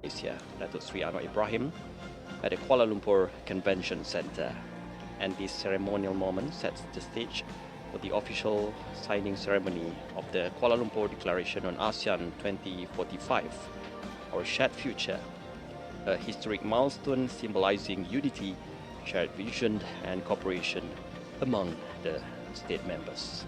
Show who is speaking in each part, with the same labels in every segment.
Speaker 1: Asia, Datuk Sri Anwar Ibrahim, at the Kuala Lumpur Convention Centre. And this ceremonial moment sets the stage for the official signing ceremony of the Kuala Lumpur Declaration on ASEAN 2045, Our Shared Future, a historic milestone symbolizing unity, shared vision and cooperation among the state members.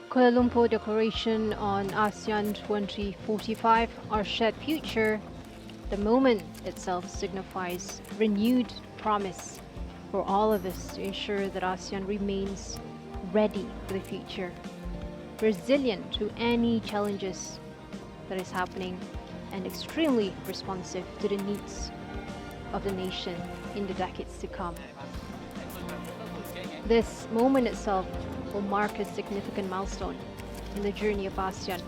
Speaker 2: Kuala Lumpur Declaration on ASEAN 2045, Our Shared Future. The moment itself signifies renewed promise for all of us to ensure that ASEAN remains ready for the future, resilient to any challenges that is happening, and extremely responsive to the needs of the nation in the decades to come. This moment itself will mark a significant milestone in the journey of ASEAN,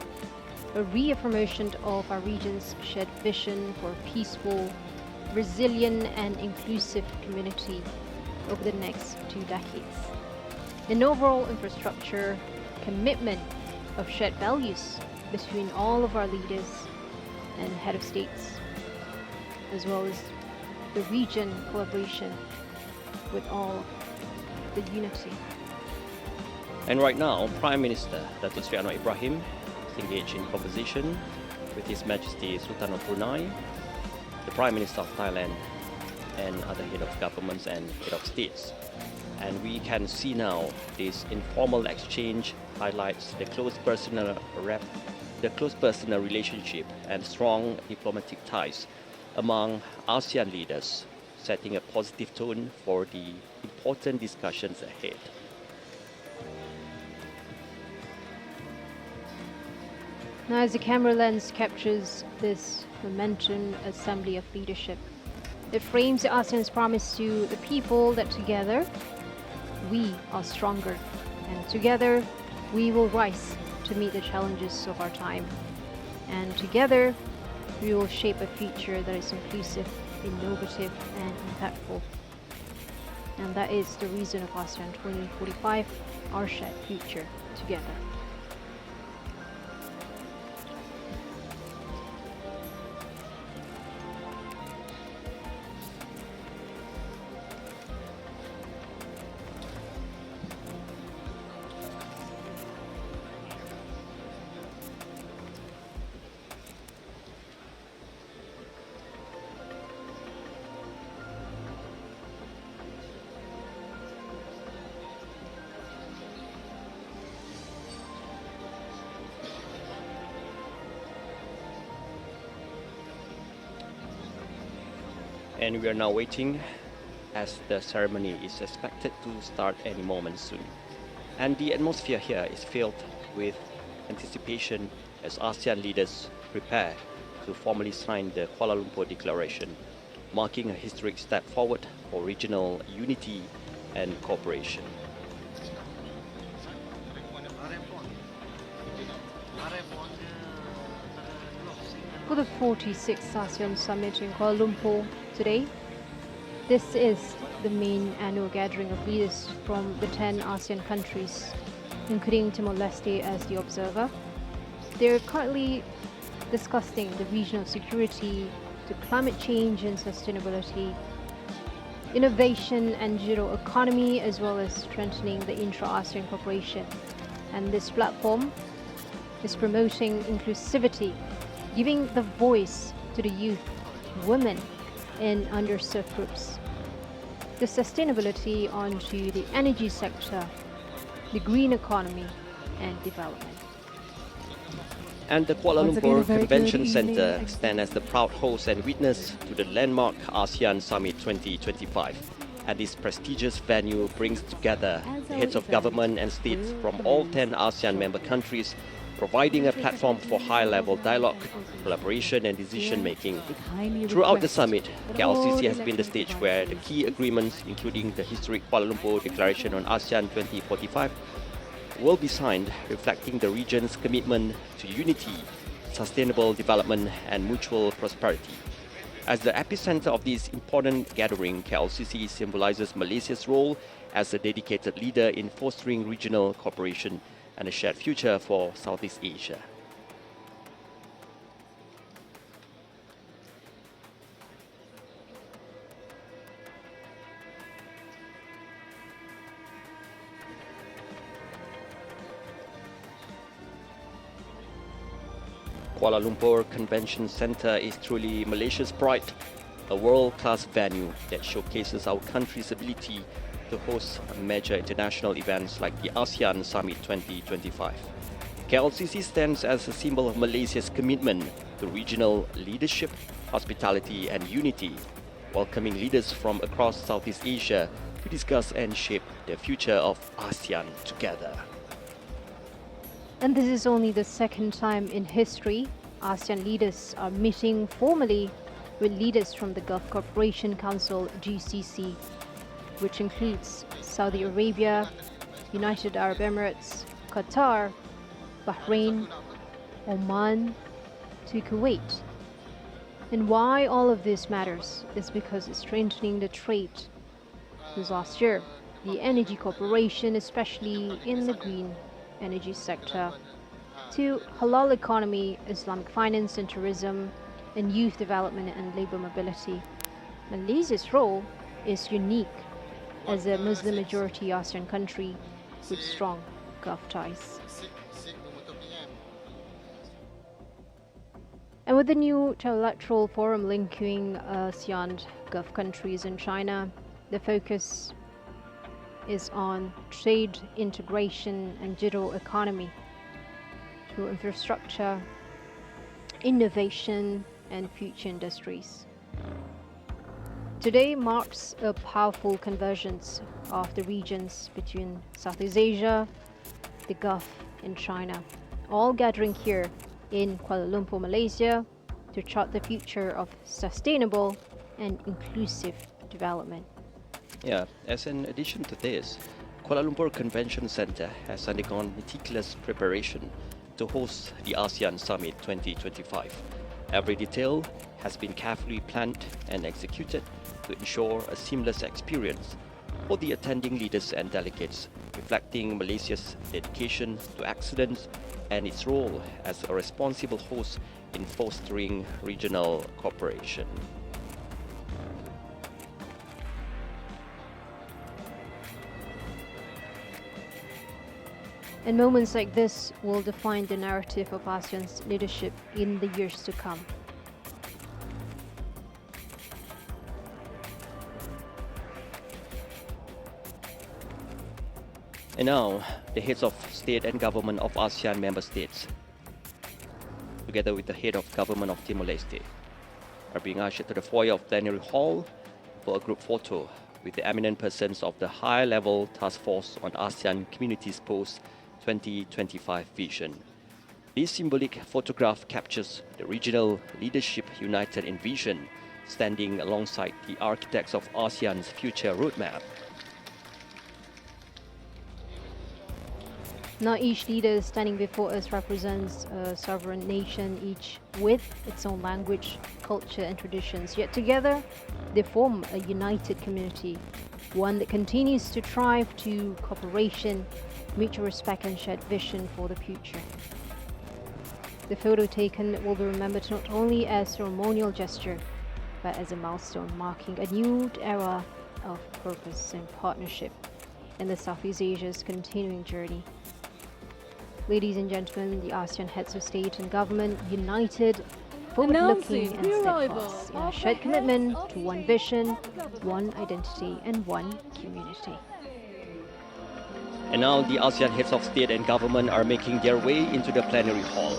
Speaker 2: a reaffirmation of our region's shared vision for a peaceful, resilient and inclusive community over the next 2 decades. An overall infrastructure commitment of shared values between all of our leaders and head of states, as well as the region collaboration with all the unity.
Speaker 1: And right now, Prime Minister Datuk Sri Anwar Ibrahim is engaged in conversation with His Majesty Sultan of Brunei, the Prime Minister of Thailand, and other head of governments and head of states. And we can see now this informal exchange highlights the close personal relationship and strong diplomatic ties among ASEAN leaders, setting a positive tone for the important discussions ahead.
Speaker 2: Now, as the camera lens captures this momentum assembly of leadership, it frames the ASEAN's promise to the people that together we are stronger, and together we will rise to meet the challenges of our time, and together we will shape a future that is inclusive, innovative and impactful. And that is the reason of ASEAN 2045, Our Shared Future Together.
Speaker 1: And we are now waiting as the ceremony is expected to start any moment soon. And the atmosphere here is filled with anticipation as ASEAN leaders prepare to formally sign the Kuala Lumpur Declaration, marking a historic step forward for regional unity and cooperation.
Speaker 2: For the 46th ASEAN Summit in Kuala Lumpur today, this is the main annual gathering of leaders from the 10 ASEAN countries, including Timor-Leste as the observer. They're currently discussing the regional security, to climate change and sustainability, innovation and digital economy, as well as strengthening the intra-ASEAN cooperation. And this platform is promoting inclusivity, giving the voice to the youth, women, and underserved groups. The sustainability onto the energy sector, the green economy, and development.
Speaker 1: And the Kuala Lumpur Convention Centre stands as the proud host and witness to the landmark ASEAN Summit 2025. And this prestigious venue brings together the heads of government and states from all 10 ASEAN member countries, providing a platform for high-level dialogue, collaboration and decision-making. Throughout the summit, KLCC has been the stage where the key agreements, including the historic Kuala Lumpur Declaration on ASEAN 2045, will be signed, reflecting the region's commitment to unity, sustainable development, and mutual prosperity. As the epicenter of this important gathering, KLCC symbolizes Malaysia's role as a dedicated leader in fostering regional cooperation and a shared future for Southeast Asia. Kuala Lumpur Convention Centre is truly Malaysia's pride, a world-class venue that showcases our country's ability to host major international events like the Asean Summit 2025. KLCC stands as a symbol of Malaysia's commitment to regional leadership, hospitality and unity, welcoming leaders from across Southeast Asia to discuss and shape the future of ASEAN together.
Speaker 2: And this is only the second time in history ASEAN leaders are meeting formally with leaders from the Gulf Cooperation Council GCC, which includes Saudi Arabia, United Arab Emirates, Qatar, Bahrain, Oman to Kuwait. And why all of this matters is because it's strengthening the trade. Since last year, the energy cooperation, especially in the green energy sector, to halal economy, Islamic finance and tourism, and youth development and labor mobility. Malaysia's role is unique as a Muslim-majority ASEAN country with strong Gulf ties. And with the new trilateral forum linking ASEAN Gulf countries and China, the focus is on trade integration and digital economy through infrastructure, innovation, and future industries. Today marks a powerful convergence of the regions between Southeast Asia, the Gulf, and China, all gathering here in Kuala Lumpur, Malaysia, to chart the future of sustainable and inclusive development.
Speaker 1: Yeah, as an addition to this, Kuala Lumpur Convention Centre has undergone meticulous preparation to host the ASEAN Summit 2025. Every detail has been carefully planned and executed to ensure a seamless experience for the attending leaders and delegates, reflecting Malaysia's dedication to excellence and its role as a responsible host in fostering regional cooperation.
Speaker 2: And moments like this will define the narrative of ASEAN's leadership in the years to come.
Speaker 1: And now, the heads of state and government of ASEAN member states, together with the head of government of Timor-Leste, are being ushered to the foyer of Plenary Hall for a group photo with the eminent persons of the high-level task force on ASEAN Communities Post 2025 vision. This symbolic photograph captures the regional leadership united in vision, standing alongside the architects of ASEAN's future roadmap.
Speaker 2: Now each leader standing before us represents a sovereign nation, each with its own language, culture and traditions. Yet together, they form a united community, one that continues to thrive to cooperation, mutual respect and shared vision for the future. The photo taken will be remembered not only as a ceremonial gesture, but as a milestone marking a new era of purpose and partnership in the Southeast Asia's continuing journey. Ladies and gentlemen, the ASEAN heads of state and government united, forward-looking and steadfast in a shared commitment to one vision, one identity and one community.
Speaker 1: And now the ASEAN heads of state and government are making their way into the plenary hall.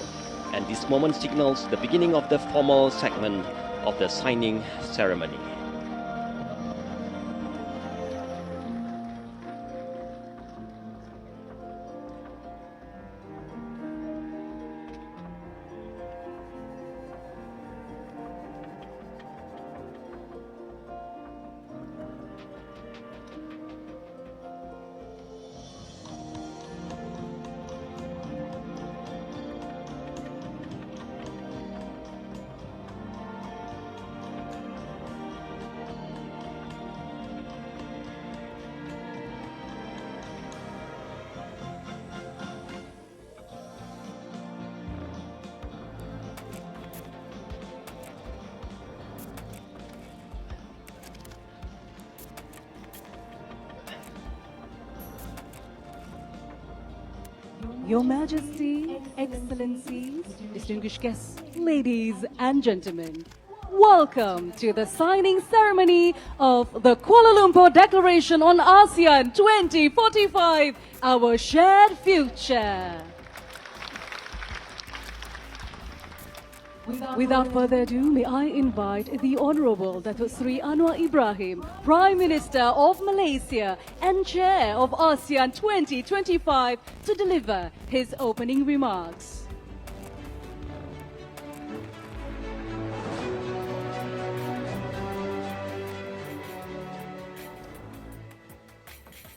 Speaker 1: And this moment signals the beginning of the formal segment of the signing ceremony.
Speaker 3: Your Majesty, Excellencies, distinguished guests, ladies and gentlemen, welcome to the signing ceremony of the Kuala Lumpur Declaration on ASEAN 2045, our shared future. Without further ado, may I invite the Honorable Datuk Sri Anwar Ibrahim, Prime Minister of Malaysia and Chair of ASEAN 2025, to deliver his opening remarks.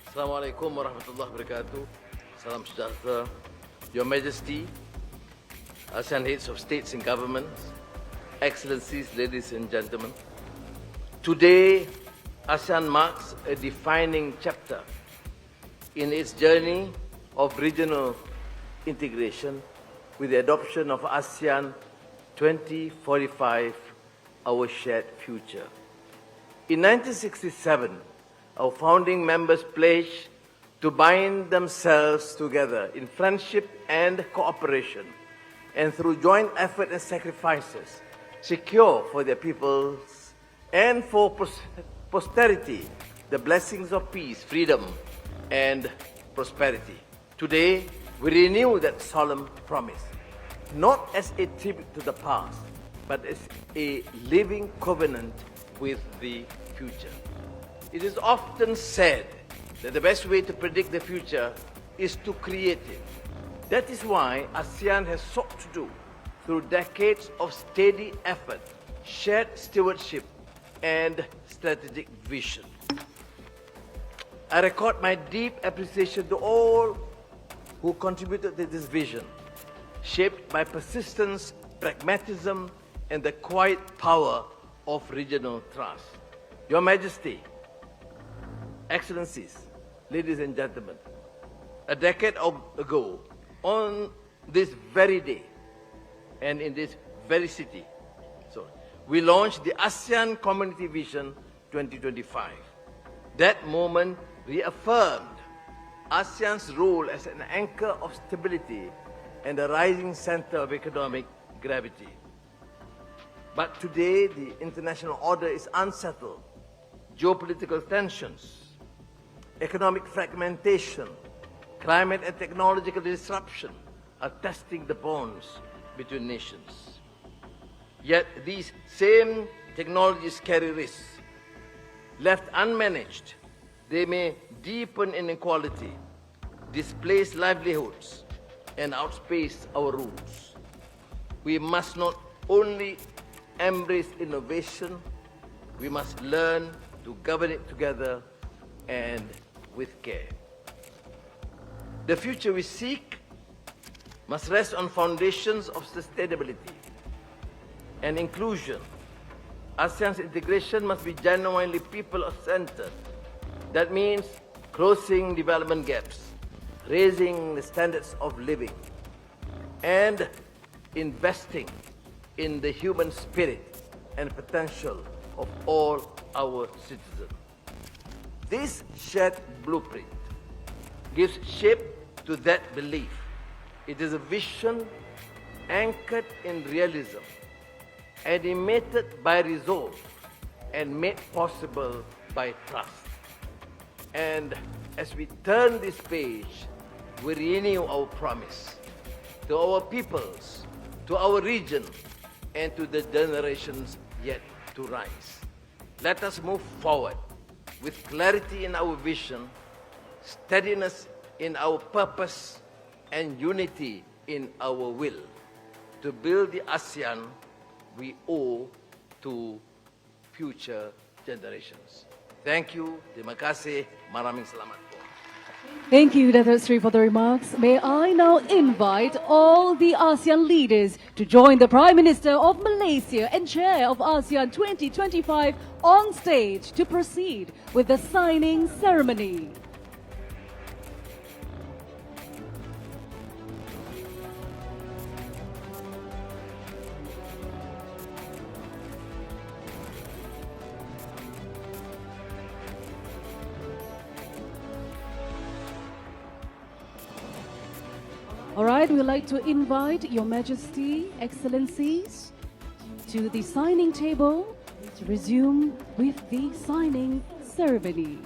Speaker 4: Assalamualaikum warahmatullahi wabarakatuh. Salam sejahtera. Your Majesty, ASEAN heads of states and governments, Excellencies, ladies and gentlemen. Today, ASEAN marks a defining chapter in its journey of regional integration with the adoption of ASEAN 2045, our shared future. In 1967, our founding members pledged to bind themselves together in friendship and cooperation, and through joint effort and sacrifices, secure for their peoples and for posterity the blessings of peace, freedom, and prosperity. Today, we renew that solemn promise, not as a tribute to the past, but as a living covenant with the future. It is often said that the best way to predict the future is to create it. That is why ASEAN has sought to do, through decades of steady effort, shared stewardship, and strategic vision. I record my deep appreciation to all who contributed to this vision, shaped by persistence, pragmatism, and the quiet power of regional trust. Your Majesty, Excellencies, ladies and gentlemen, a decade ago, on this very day and in this very city, we launched the ASEAN Community Vision 2025. That moment reaffirmed ASEAN's role as an anchor of stability and a rising center of economic gravity. But today, the international order is unsettled. Geopolitical tensions, economic fragmentation, climate and technological disruption are testing the bonds between nations. Yet these same technologies carry risks. Left unmanaged, they may deepen inequality, displace livelihoods, and outspace our rules. We must not only embrace innovation, we must learn to govern it together and with care. The future we seek must rest on foundations of sustainability and inclusion. ASEAN's integration must be genuinely people-centered. That means closing development gaps, raising the standards of living, and investing in the human spirit and potential of all our citizens. This shared blueprint gives shape to that belief. It is a vision anchored in realism, animated by resolve, and made possible by trust. And as we turn this page, we renew our promise to our peoples, to our region, and to the generations yet to rise. Let us move forward with clarity in our vision, steadiness in our purpose, and unity in our will to build the ASEAN we owe to future generations. Thank you. Terima kasih. Maraming salamat po.
Speaker 3: Thank you, Datuk Sri, for the remarks. May I now invite all the ASEAN leaders to join the Prime Minister of Malaysia and Chair of ASEAN 2025 on stage to proceed with the signing ceremony. All right, we'd like to invite Your Majesty, Excellencies, to the signing table to resume with the signing ceremony.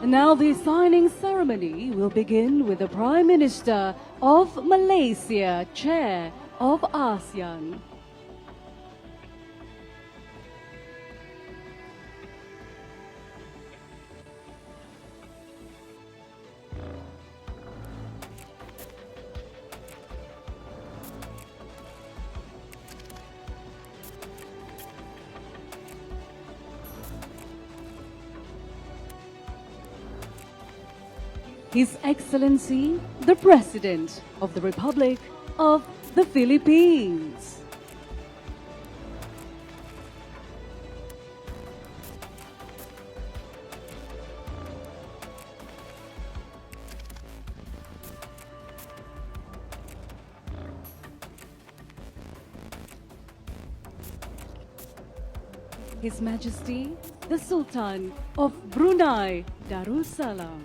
Speaker 3: Now the signing ceremony will begin with the Prime Minister of Malaysia, Chair of ASEAN. His Excellency, the President of the Republic of the Philippines. His Majesty, the Sultan of Brunei Darussalam.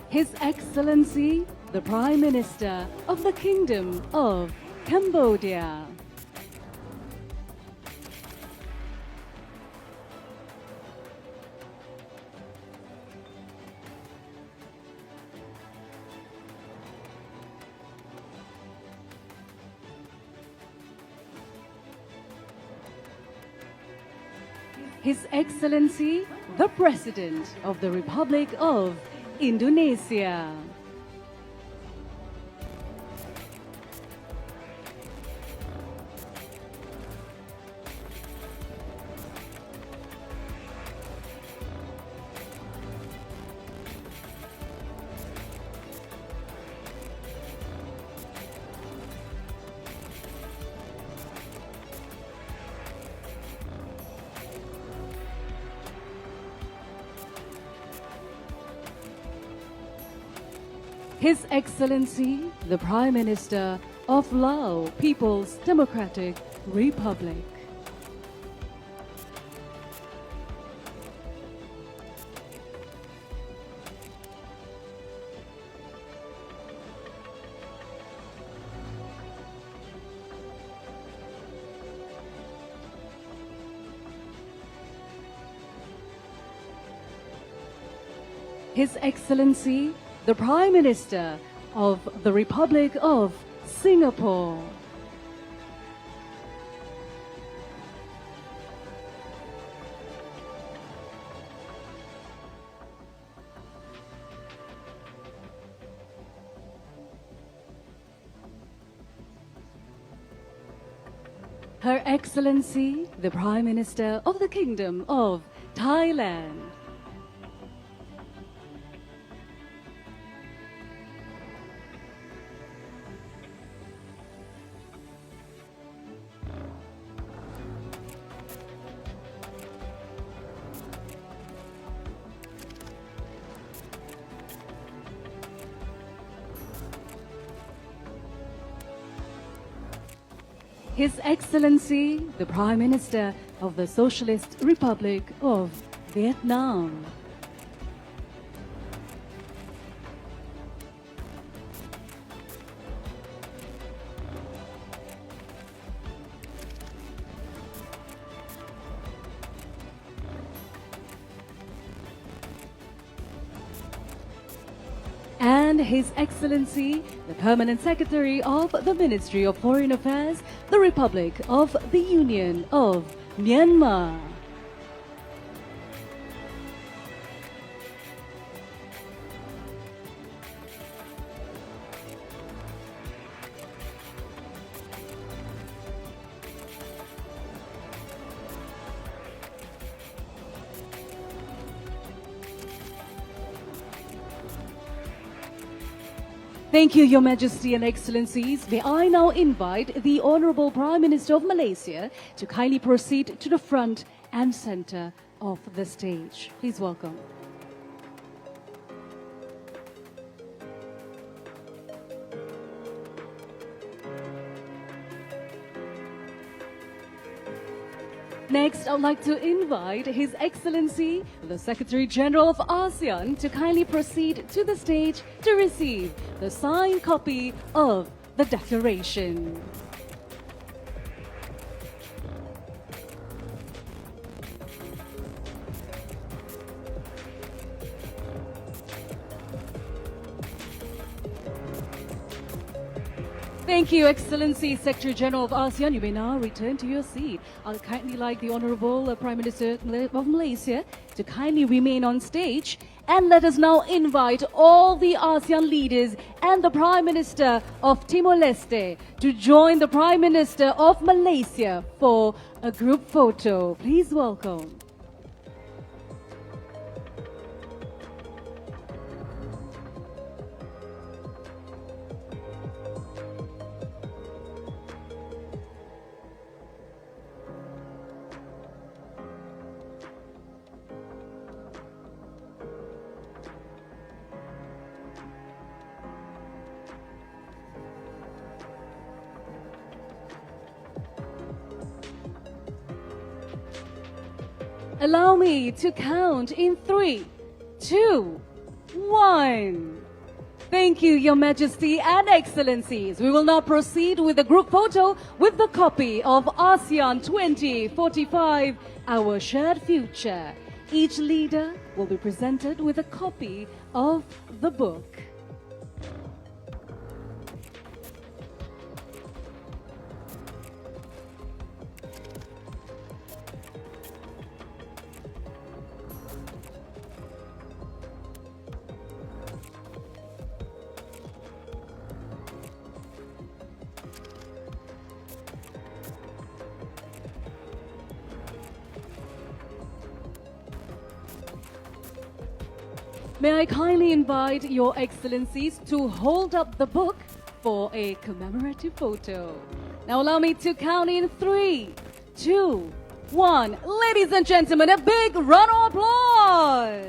Speaker 3: His Excellency, the Prime Minister of the Kingdom of Cambodia. His Excellency, the President of the Republic of Indonesia. His Excellency, the Prime Minister of Laos People's Democratic Republic. His Excellency, the Prime Minister of the Republic of Singapore. Her Excellency, the Prime Minister of the Kingdom of Thailand. His Excellency, the Prime Minister of the Socialist Republic of Vietnam. And His Excellency, the Permanent Secretary of the Ministry of Foreign Affairs, the Republic of the Union of Myanmar. Thank you, Your Majesty and Excellencies. May I now invite the Honorable Prime Minister of Malaysia to kindly proceed to the front and center of the stage. Please welcome. Next, I would like to invite His Excellency, the Secretary General of ASEAN, to kindly proceed to the stage to receive the signed copy of the Declaration. Thank you, Excellency, Secretary General of ASEAN. You may now return to your seat. I'll kindly like the Honorable Prime Minister of Malaysia to kindly remain on stage. And let us now invite all the ASEAN leaders and the Prime Minister of Timor-Leste to join the Prime Minister of Malaysia for a group photo. Please welcome. Allow me to count in 3, 2, 1. Thank you, Your Majesty and Excellencies. We will now proceed with the group photo with the copy of ASEAN 2045, Our Shared Future. Each leader will be presented with a copy of the book. May I kindly invite Your Excellencies to hold up the book for a commemorative photo. Now allow me to count in 3, 2, 1. Ladies and gentlemen, a big round of applause.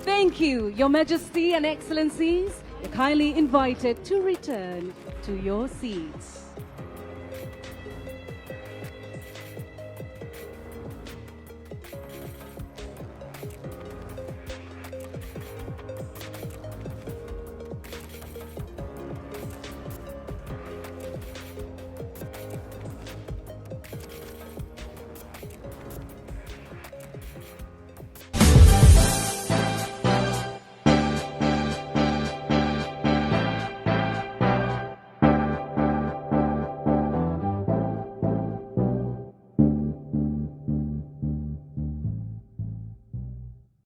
Speaker 3: Thank you, Your Majesty and Excellencies. You're kindly invited to return to your seats.